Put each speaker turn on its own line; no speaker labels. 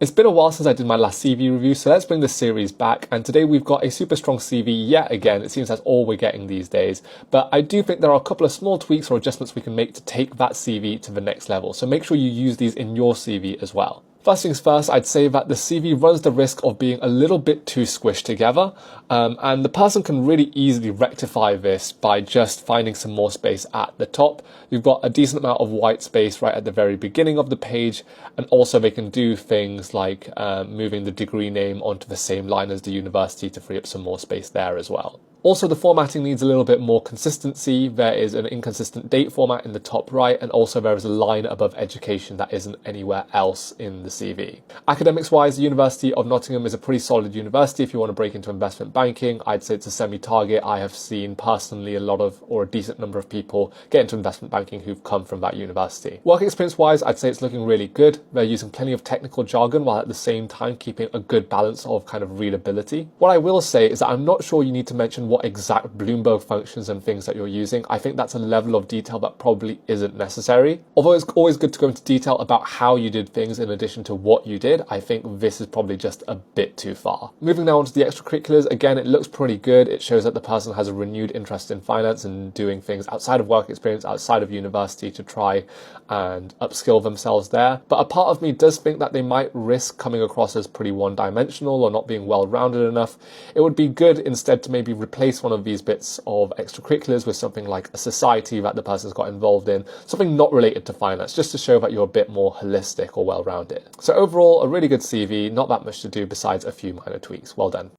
It's been a while since I did my last CV review, so let's bring this series back, and today we've got a super strong CV yet again. It seems that's all we're getting these days, but I do think there are a couple of small tweaks or adjustments we can make to take that CV to the next level, so make sure you use these in your CV as well. First things first, I'd say that the CV runs the risk of being a little bit too squished together, and the person can really easily rectify this by just finding some more space at the top. You've got a decent amount of white space right at the very beginning of the page, and also they can do things like moving the degree name onto the same line as the university to free up some more space there as well. Also, the formatting needs a little bit more consistency. There is an inconsistent date format in the top right, and also there is a line above education that isn't anywhere else in the CV. Academics-wise, the University of Nottingham is a pretty solid university if you want to break into investment banking. I'd say it's a semi-target. I have seen personally a decent number of people get into investment banking who've come from that university. Work experience-wise, I'd say it's looking really good. They're using plenty of technical jargon while at the same time keeping a good balance of kind of readability. What I will say is that I'm not sure you need to mention what exact Bloomberg functions and things that you're using. I think that's a level of detail that probably isn't necessary. Although it's always good to go into detail about how you did things in addition to what you did, I think this is probably just a bit too far. Moving now on to the extracurriculars, again, it looks pretty good. It shows that the person has a renewed interest in finance and doing things outside of work experience, outside of university to try and upskill themselves there. But a part of me does think that they might risk coming across as pretty one-dimensional or not being well-rounded enough. It would be good instead to maybe replace one of these bits of extracurriculars with something like a society that the person's got involved in, something not related to finance, just to show that you're a bit more holistic or well-rounded. So overall, a really good CV, not that much to do besides a few minor tweaks. Well done.